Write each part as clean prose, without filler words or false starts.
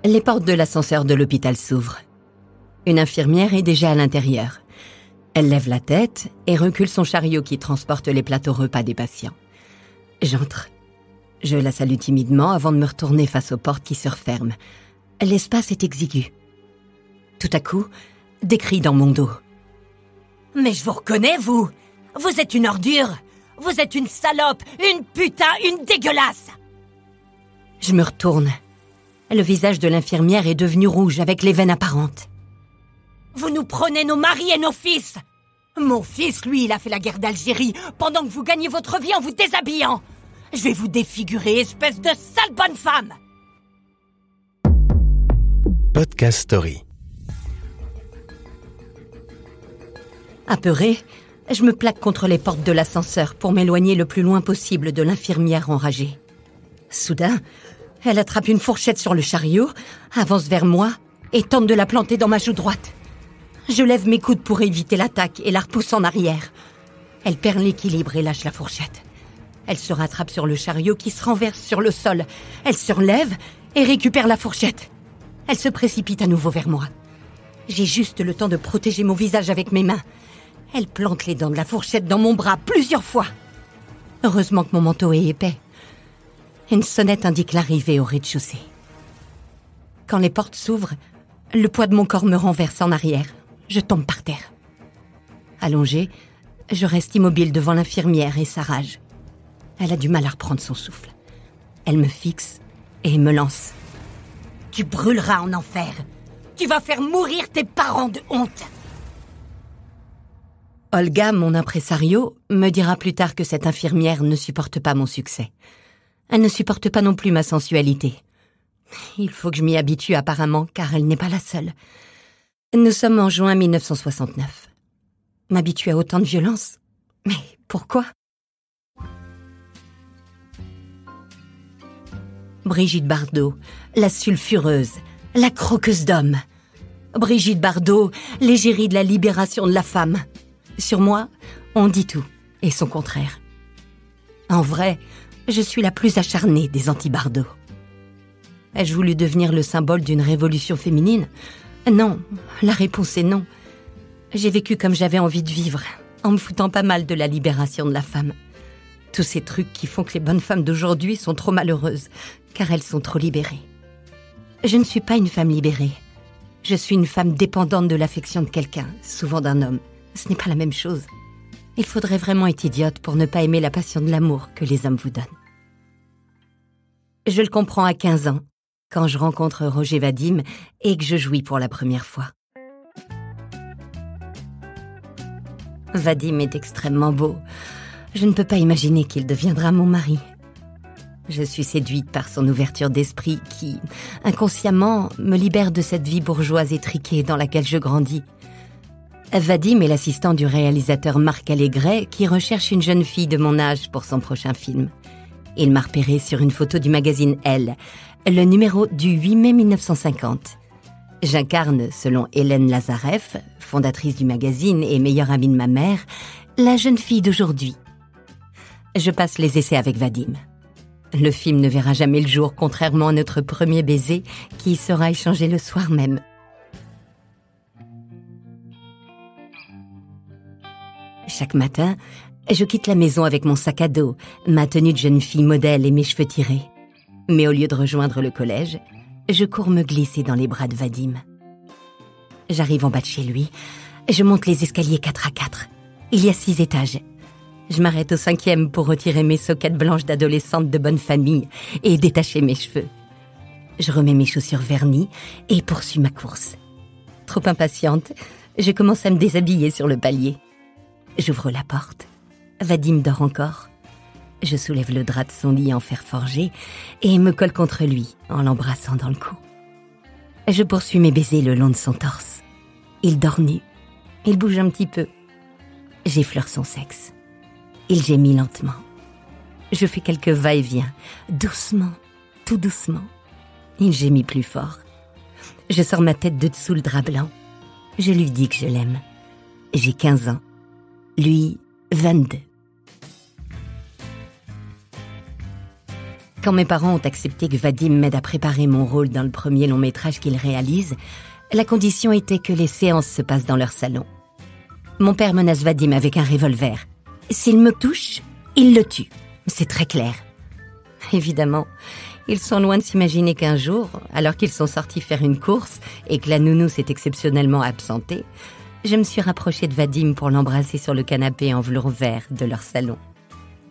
Les portes de l'ascenseur de l'hôpital s'ouvrent. Une infirmière est déjà à l'intérieur. Elle lève la tête et recule son chariot qui transporte les plateaux repas des patients. J'entre. Je la salue timidement avant de me retourner face aux portes qui se referment. L'espace est exigu. Tout à coup, des cris dans mon dos. « Mais je vous reconnais, vous! Vous êtes une ordure! Vous êtes une salope! Une putain! Une dégueulasse !» Je me retourne. Le visage de l'infirmière est devenu rouge avec les veines apparentes. « Vous nous prenez nos maris et nos fils! Mon fils, lui, il a fait la guerre d'Algérie pendant que vous gagnez votre vie en vous déshabillant! Je vais vous défigurer, espèce de sale bonne femme !» Podcast Story. Apeurée, je me plaque contre les portes de l'ascenseur pour m'éloigner le plus loin possible de l'infirmière enragée. Soudain, elle attrape une fourchette sur le chariot, avance vers moi et tente de la planter dans ma joue droite. Je lève mes coudes pour éviter l'attaque et la repousse en arrière. Elle perd l'équilibre et lâche la fourchette. Elle se rattrape sur le chariot qui se renverse sur le sol. Elle se relève et récupère la fourchette. Elle se précipite à nouveau vers moi. J'ai juste le temps de protéger mon visage avec mes mains. Elle plante les dents de la fourchette dans mon bras plusieurs fois. Heureusement que mon manteau est épais. Une sonnette indique l'arrivée au rez-de-chaussée. Quand les portes s'ouvrent, le poids de mon corps me renverse en arrière. Je tombe par terre. Allongée, je reste immobile devant l'infirmière et sa rage. Elle a du mal à reprendre son souffle. Elle me fixe et me lance. « Tu brûleras en enfer. Tu vas faire mourir tes parents de honte. » Olga, mon impresario, me dira plus tard que cette infirmière ne supporte pas mon succès. Elle ne supporte pas non plus ma sensualité. Il faut que je m'y habitue apparemment, car elle n'est pas la seule. Nous sommes en juin 1969. M'habituer à autant de violence? Mais pourquoi? Brigitte Bardot, la sulfureuse, la croqueuse d'hommes. Brigitte Bardot, l'égérie de la libération de la femme. Sur moi, on dit tout, et son contraire. En vrai, je suis la plus acharnée des anti-Bardot. Ai-je voulu devenir le symbole d'une révolution féminine? Non, la réponse est non. J'ai vécu comme j'avais envie de vivre, en me foutant pas mal de la libération de la femme. Tous ces trucs qui font que les bonnes femmes d'aujourd'hui sont trop malheureuses, car elles sont trop libérées. Je ne suis pas une femme libérée. Je suis une femme dépendante de l'affection de quelqu'un, souvent d'un homme. Ce n'est pas la même chose. Il faudrait vraiment être idiote pour ne pas aimer la passion de l'amour que les hommes vous donnent. Je le comprends à 15 ans, quand je rencontre Roger Vadim et que je jouis pour la première fois. Vadim est extrêmement beau. Je ne peux pas imaginer qu'il deviendra mon mari. Je suis séduite par son ouverture d'esprit qui, inconsciemment, me libère de cette vie bourgeoise étriquée dans laquelle je grandis. Vadim est l'assistant du réalisateur Marc Allégret qui recherche une jeune fille de mon âge pour son prochain film. Il m'a repérée sur une photo du magazine Elle, le numéro du 8 mai 1950. J'incarne, selon Hélène Lazareff, fondatrice du magazine et meilleure amie de ma mère, la jeune fille d'aujourd'hui. Je passe les essais avec Vadim. Le film ne verra jamais le jour, contrairement à notre premier baiser qui sera échangé le soir même. Chaque matin, je quitte la maison avec mon sac à dos, ma tenue de jeune fille modèle et mes cheveux tirés. Mais au lieu de rejoindre le collège, je cours me glisser dans les bras de Vadim. J'arrive en bas de chez lui, je monte les escaliers 4 à 4. Il y a 6 étages. Je m'arrête au 5e pour retirer mes soquettes blanches d'adolescente de bonne famille et détacher mes cheveux. Je remets mes chaussures vernies et poursuis ma course. Trop impatiente, je commence à me déshabiller sur le palier. J'ouvre la porte. Vadim dort encore. Je soulève le drap de son lit en fer forgé et me colle contre lui en l'embrassant dans le cou. Je poursuis mes baisers le long de son torse. Il dort nu. Il bouge un petit peu. J'effleure son sexe. Il gémit lentement. Je fais quelques va-et-vient, doucement, tout doucement. Il gémit plus fort. Je sors ma tête de dessous le drap blanc. Je lui dis que je l'aime. J'ai 15 ans. Lui, 22. Quand mes parents ont accepté que Vadim m'aide à préparer mon rôle dans le premier long métrage qu'ils réalisent, la condition était que les séances se passent dans leur salon. Mon père menace Vadim avec un revolver. S'il me touche, il le tue. C'est très clair. Évidemment, ils sont loin de s'imaginer qu'un jour, alors qu'ils sont sortis faire une course et que la nounou s'est exceptionnellement absentée, je me suis rapprochée de Vadim pour l'embrasser sur le canapé en velours vert de leur salon.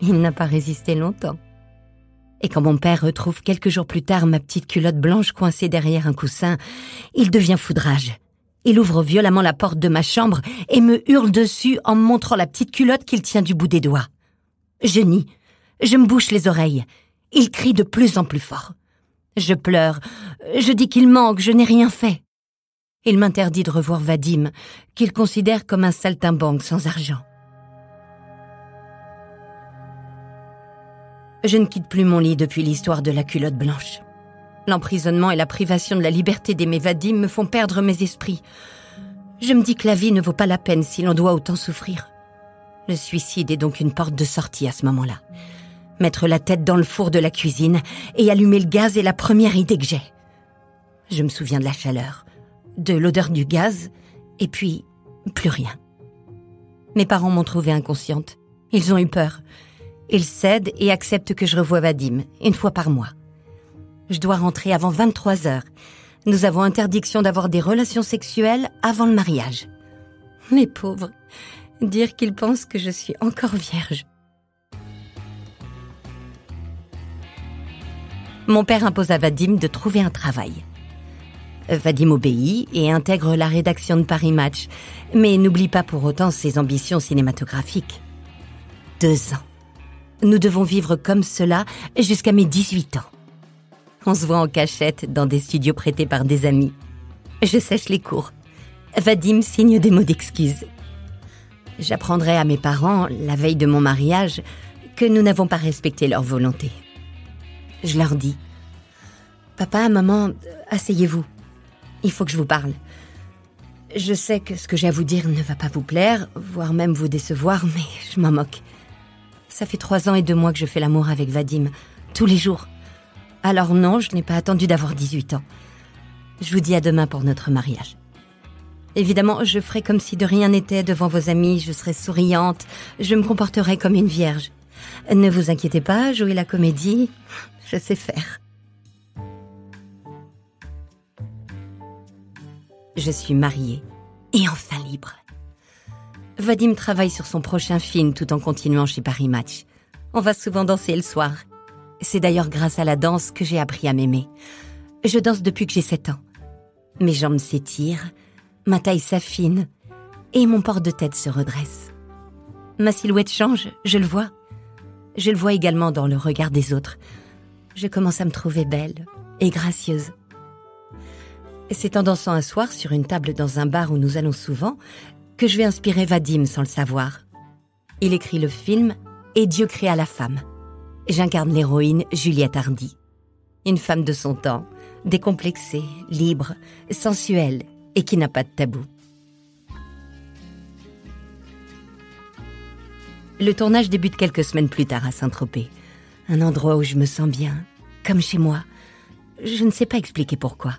Il n'a pas résisté longtemps. Et quand mon père retrouve quelques jours plus tard ma petite culotte blanche coincée derrière un coussin, il devient foudrage. Il ouvre violemment la porte de ma chambre et me hurle dessus en me montrant la petite culotte qu'il tient du bout des doigts. Je nie. Je me bouche les oreilles. Il crie de plus en plus fort. Je pleure. Je dis qu'il ment, que je n'ai rien fait. Il m'interdit de revoir Vadim, qu'il considère comme un saltimbanque sans argent. Je ne quitte plus mon lit depuis l'histoire de la culotte blanche. L'emprisonnement et la privation de la liberté d'aimer Vadim me font perdre mes esprits. Je me dis que la vie ne vaut pas la peine si l'on doit autant souffrir. Le suicide est donc une porte de sortie à ce moment-là. Mettre la tête dans le four de la cuisine et allumer le gaz est la première idée que j'ai. Je me souviens de la chaleur, de l'odeur du gaz, et puis plus rien. Mes parents m'ont trouvée inconsciente. Ils ont eu peur. Ils cèdent et acceptent que je revoie Vadim, une fois par mois. Je dois rentrer avant 23 heures. Nous avons interdiction d'avoir des relations sexuelles avant le mariage. Les pauvres, dire qu'ils pensent que je suis encore vierge. Mon père impose à Vadim de trouver un travail. Vadim obéit et intègre la rédaction de Paris Match, mais n'oublie pas pour autant ses ambitions cinématographiques. 2 ans. Nous devons vivre comme cela jusqu'à mes 18 ans. On se voit en cachette dans des studios prêtés par des amis. Je sèche les cours. Vadim signe des mots d'excuse. J'apprendrai à mes parents, la veille de mon mariage, que nous n'avons pas respecté leur volonté. Je leur dis « Papa, maman, asseyez-vous. Il faut que je vous parle. Je sais que ce que j'ai à vous dire ne va pas vous plaire, voire même vous décevoir, mais je m'en moque. Ça fait 3 ans et 2 mois que je fais l'amour avec Vadim, tous les jours. Alors non, je n'ai pas attendu d'avoir 18 ans. Je vous dis à demain pour notre mariage. Évidemment, je ferai comme si de rien n'était devant vos amis, je serai souriante, je me comporterai comme une vierge. Ne vous inquiétez pas, jouer la comédie, je sais faire. » Je suis mariée et enfin libre. Vadim travaille sur son prochain film tout en continuant chez Paris Match. On va souvent danser le soir. C'est d'ailleurs grâce à la danse que j'ai appris à m'aimer. Je danse depuis que j'ai 7 ans. Mes jambes s'étirent, ma taille s'affine et mon port de tête se redresse. Ma silhouette change, je le vois. Je le vois également dans le regard des autres. Je commence à me trouver belle et gracieuse. C'est en dansant un soir sur une table dans un bar où nous allons souvent que je vais inspirer Vadim sans le savoir. Il écrit le film « Et Dieu créa la femme ». J'incarne l'héroïne Juliette Hardy. Une femme de son temps, décomplexée, libre, sensuelle et qui n'a pas de tabou. Le tournage débute quelques semaines plus tard à Saint-Tropez. Un endroit où je me sens bien, comme chez moi. Je ne sais pas expliquer pourquoi.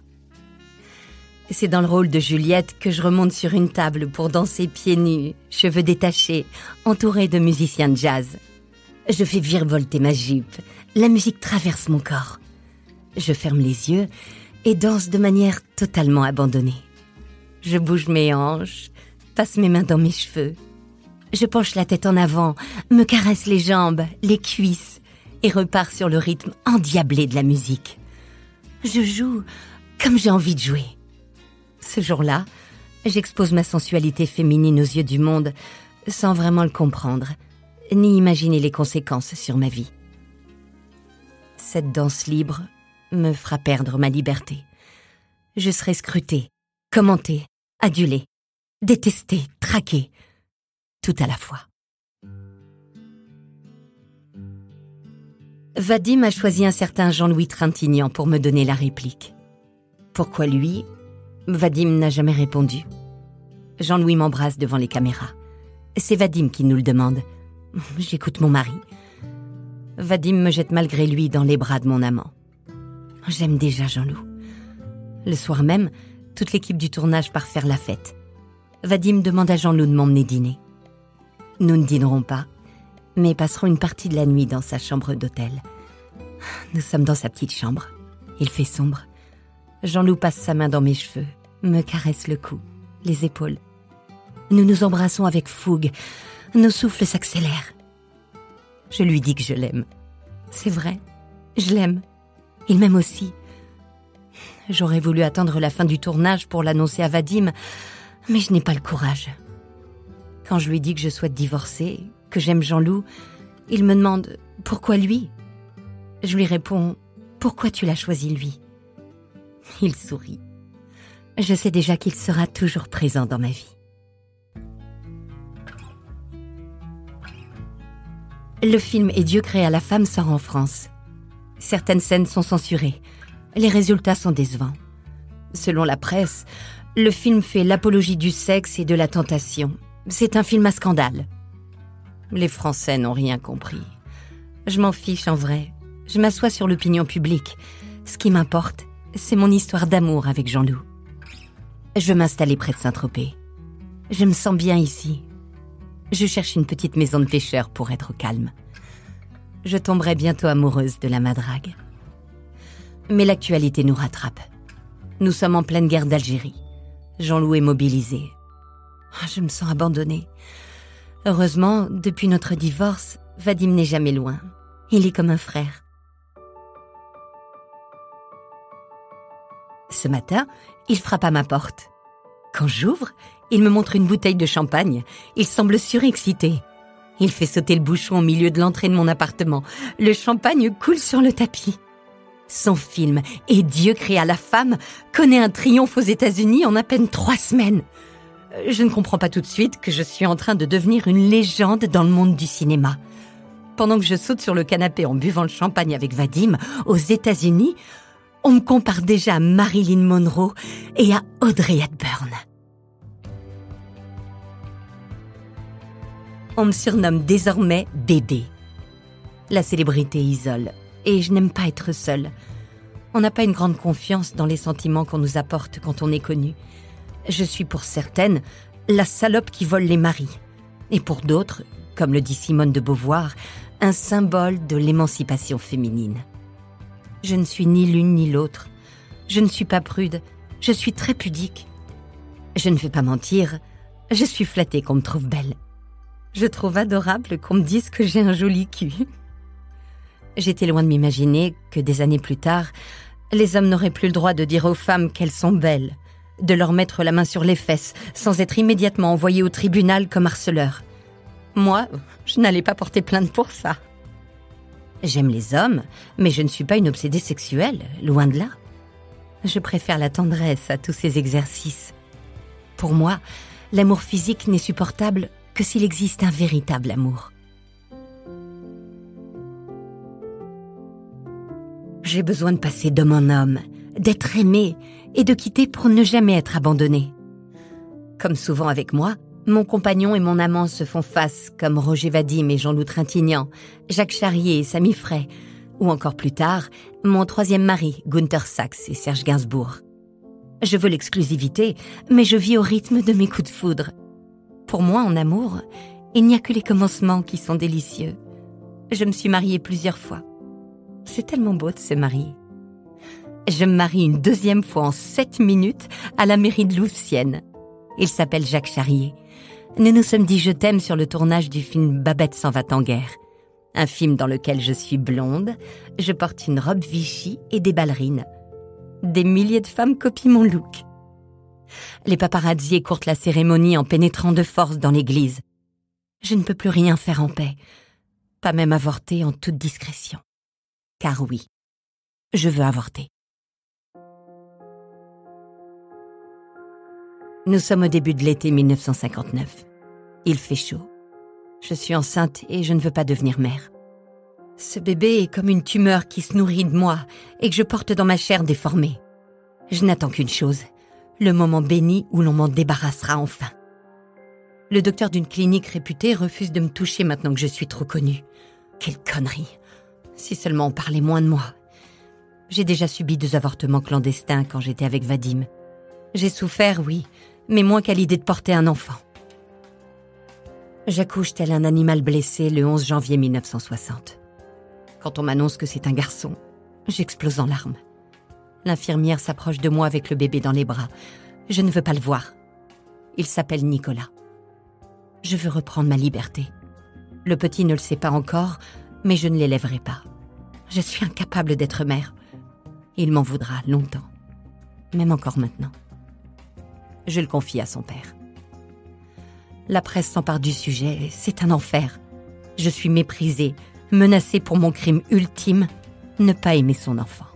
C'est dans le rôle de Juliette que je remonte sur une table pour danser pieds nus, cheveux détachés, entourée de musiciens de jazz. Je fais virevolter ma jupe. La musique traverse mon corps. Je ferme les yeux et danse de manière totalement abandonnée. Je bouge mes hanches, passe mes mains dans mes cheveux. Je penche la tête en avant, me caresse les jambes, les cuisses et repars sur le rythme endiablé de la musique. Je joue comme j'ai envie de jouer. Ce jour-là, j'expose ma sensualité féminine aux yeux du monde sans vraiment le comprendre, ni imaginer les conséquences sur ma vie. Cette danse libre me fera perdre ma liberté. Je serai scrutée, commentée, adulée, détestée, traquée, tout à la fois. Vadim a choisi un certain Jean-Louis Trintignant pour me donner la réplique. Pourquoi lui ? Vadim n'a jamais répondu. Jean-Louis m'embrasse devant les caméras. C'est Vadim qui nous le demande. J'écoute mon mari. Vadim me jette malgré lui dans les bras de mon amant. J'aime déjà Jean-Loup. Le soir même, toute l'équipe du tournage part faire la fête. Vadim demande à Jean-Loup de m'emmener dîner. Nous ne dînerons pas, mais passerons une partie de la nuit dans sa chambre d'hôtel. Nous sommes dans sa petite chambre. Il fait sombre. Jean-Loup passe sa main dans mes cheveux, me caresse le cou, les épaules. Nous nous embrassons avec fougue. Nos souffles s'accélèrent. Je lui dis que je l'aime. C'est vrai, je l'aime. Il m'aime aussi. J'aurais voulu attendre la fin du tournage pour l'annoncer à Vadim, mais je n'ai pas le courage. Quand je lui dis que je souhaite divorcer, que j'aime Jean-Loup, il me demande « Pourquoi lui ?» Je lui réponds « Pourquoi tu l'as choisi lui ?» Il sourit. Je sais déjà qu'il sera toujours présent dans ma vie. Le film « Et Dieu créa la femme » sort en France. Certaines scènes sont censurées. Les résultats sont décevants. Selon la presse, le film fait l'apologie du sexe et de la tentation. C'est un film à scandale. Les Français n'ont rien compris. Je m'en fiche en vrai. Je m'assois sur l'opinion publique. Ce qui m'importe, c'est mon histoire d'amour avec Jean-Loup. Je veux m'installer près de Saint-Tropez. Je me sens bien ici. Je cherche une petite maison de pêcheur pour être au calme. Je tomberai bientôt amoureuse de la madrague. Mais l'actualité nous rattrape. Nous sommes en pleine guerre d'Algérie. Jean-Loup est mobilisé. Je me sens abandonnée. Heureusement, depuis notre divorce, Vadim n'est jamais loin. Il est comme un frère. Ce matin, il frappe à ma porte. Quand j'ouvre, il me montre une bouteille de champagne. Il semble surexcité. Il fait sauter le bouchon au milieu de l'entrée de mon appartement. Le champagne coule sur le tapis. Son film « Et Dieu créa la femme » connaît un triomphe aux États-Unis en à peine 3 semaines. Je ne comprends pas tout de suite que je suis en train de devenir une légende dans le monde du cinéma. Pendant que je saute sur le canapé en buvant le champagne avec Vadim, aux États-Unis, on me compare déjà à Marilyn Monroe et à Audrey Hepburn. On me surnomme désormais bébé. La célébrité isole, et je n'aime pas être seule. On n'a pas une grande confiance dans les sentiments qu'on nous apporte quand on est connu. Je suis pour certaines la salope qui vole les maris. Et pour d'autres, comme le dit Simone de Beauvoir, un symbole de l'émancipation féminine. Je ne suis ni l'une ni l'autre. Je ne suis pas prude, je suis très pudique. Je ne vais pas mentir, je suis flattée qu'on me trouve belle. Je trouve adorable qu'on me dise que j'ai un joli cul. J'étais loin de m'imaginer que des années plus tard, les hommes n'auraient plus le droit de dire aux femmes qu'elles sont belles, de leur mettre la main sur les fesses sans être immédiatement envoyés au tribunal comme harceleurs. Moi, je n'allais pas porter plainte pour ça. J'aime les hommes, mais je ne suis pas une obsédée sexuelle, loin de là. Je préfère la tendresse à tous ces exercices. Pour moi, l'amour physique n'est supportable que s'il existe un véritable amour. J'ai besoin de passer d'homme en homme, d'être aimé et de quitter pour ne jamais être abandonné. Comme souvent avec moi, mon compagnon et mon amant se font face comme Roger Vadim et Jean-Loup Trintignant, Jacques Charrier et Samy Frey, ou encore plus tard, mon 3e mari, Günther Sachs et Serge Gainsbourg. Je veux l'exclusivité, mais je vis au rythme de mes coups de foudre. Pour moi, en amour, il n'y a que les commencements qui sont délicieux. Je me suis mariée plusieurs fois. C'est tellement beau de se marier. Je me marie une 2e fois en 7 minutes à la mairie de Louvciennes. Il s'appelle Jacques Charrier. Nous nous sommes dit je t'aime sur le tournage du film Babette s'en va en guerre. Un film dans lequel je suis blonde, je porte une robe Vichy et des ballerines. Des milliers de femmes copient mon look. Les paparazzi écourtent la cérémonie en pénétrant de force dans l'église. Je ne peux plus rien faire en paix, pas même avorter en toute discrétion. Car oui, je veux avorter. Nous sommes au début de l'été 1959. Il fait chaud. Je suis enceinte et je ne veux pas devenir mère. Ce bébé est comme une tumeur qui se nourrit de moi et que je porte dans ma chair déformée. Je n'attends qu'une chose, le moment béni où l'on m'en débarrassera enfin. Le docteur d'une clinique réputée refuse de me toucher maintenant que je suis trop connue. Quelle connerie! Si seulement on parlait moins de moi. J'ai déjà subi 2 avortements clandestins quand j'étais avec Vadim. J'ai souffert, oui, mais moins qu'à l'idée de porter un enfant. J'accouche tel un animal blessé le 11 janvier 1960. Quand on m'annonce que c'est un garçon, j'explose en larmes. L'infirmière s'approche de moi avec le bébé dans les bras. Je ne veux pas le voir. Il s'appelle Nicolas. Je veux reprendre ma liberté. Le petit ne le sait pas encore, mais je ne l'élèverai pas. Je suis incapable d'être mère. Il m'en voudra longtemps, même encore maintenant. Je le confie à son père. La presse s'empare du sujet, c'est un enfer. Je suis méprisée, menacée pour mon crime ultime, ne pas aimer son enfant.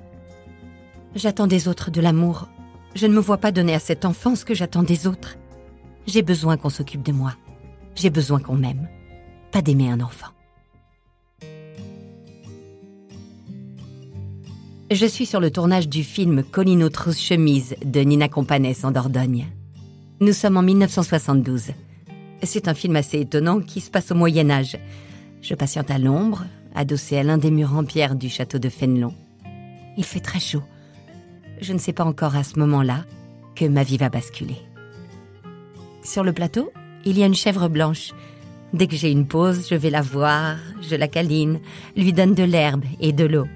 J'attends des autres de l'amour. Je ne me vois pas donner à cet enfant ce que j'attends des autres. J'ai besoin qu'on s'occupe de moi. J'ai besoin qu'on m'aime, pas d'aimer un enfant. Je suis sur le tournage du film Colline aux trousses chemises de Nina Companès en Dordogne. Nous sommes en 1972. C'est un film assez étonnant qui se passe au Moyen-Âge. Je patiente à l'ombre, adossée à l'un des murs en pierre du château de Fénelon. Il fait très chaud. Je ne sais pas encore à ce moment-là que ma vie va basculer. Sur le plateau, il y a une chèvre blanche. Dès que j'ai une pause, je vais la voir, je la câline, lui donne de l'herbe et de l'eau.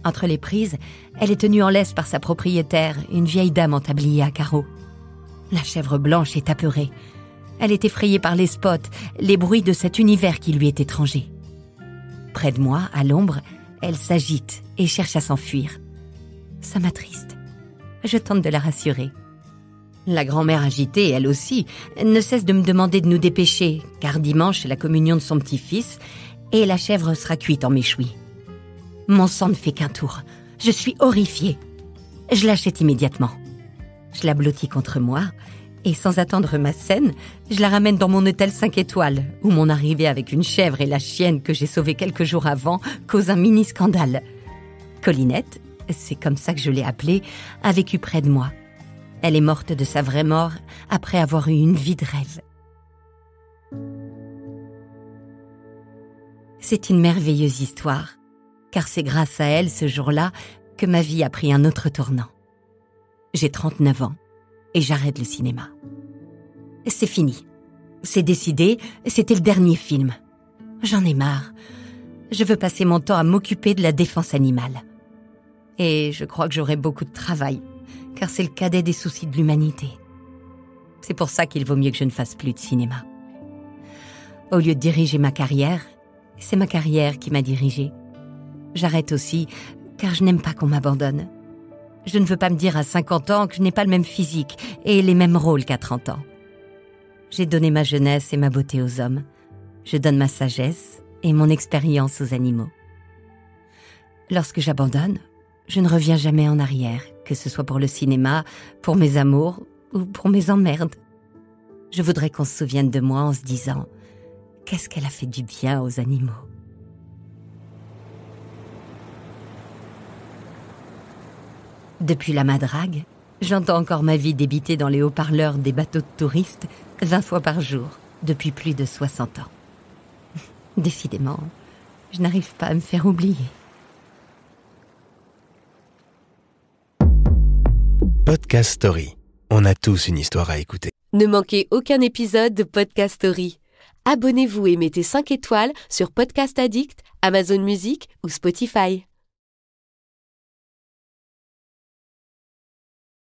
Entre les prises, elle est tenue en laisse par sa propriétaire, une vieille dame en tablier à carreaux. La chèvre blanche est apeurée. Elle est effrayée par les spots, les bruits de cet univers qui lui est étranger. Près de moi, à l'ombre, elle s'agite et cherche à s'enfuir. Ça m'attriste. Je tente de la rassurer. La grand-mère agitée, elle aussi, ne cesse de me demander de nous dépêcher, car dimanche, c'est la communion de son petit-fils, et la chèvre sera cuite en méchoui. Mon sang ne fait qu'un tour. Je suis horrifiée. Je l'achète immédiatement. Je la blottis contre moi, et sans attendre ma scène, je la ramène dans mon hôtel 5 étoiles, où mon arrivée avec une chèvre et la chienne que j'ai sauvée quelques jours avant cause un mini-scandale. Collinette, c'est comme ça que je l'ai appelée, a vécu près de moi. Elle est morte de sa vraie mort après avoir eu une vie de rêve. C'est une merveilleuse histoire, car c'est grâce à elle, ce jour-là, que ma vie a pris un autre tournant. J'ai 39 ans et j'arrête le cinéma. C'est fini. C'est décidé, c'était le dernier film. J'en ai marre. Je veux passer mon temps à m'occuper de la défense animale. Et je crois que j'aurai beaucoup de travail, car c'est le cadet des soucis de l'humanité. C'est pour ça qu'il vaut mieux que je ne fasse plus de cinéma. Au lieu de diriger ma carrière, c'est ma carrière qui m'a dirigée. J'arrête aussi, car je n'aime pas qu'on m'abandonne. Je ne veux pas me dire à 50 ans que je n'ai pas le même physique et les mêmes rôles qu'à 30 ans. J'ai donné ma jeunesse et ma beauté aux hommes. Je donne ma sagesse et mon expérience aux animaux. Lorsque j'abandonne, je ne reviens jamais en arrière, que ce soit pour le cinéma, pour mes amours ou pour mes emmerdes. Je voudrais qu'on se souvienne de moi en se disant « Qu'est-ce qu'elle a fait du bien aux animaux ?» Depuis la Madrague, j'entends encore ma vie débiter dans les haut-parleurs des bateaux de touristes 20 fois par jour, depuis plus de 60 ans. Décidément, je n'arrive pas à me faire oublier. Podcast Story. On a tous une histoire à écouter. Ne manquez aucun épisode de Podcast Story. Abonnez-vous et mettez 5 étoiles sur Podcast Addict, Amazon Music ou Spotify.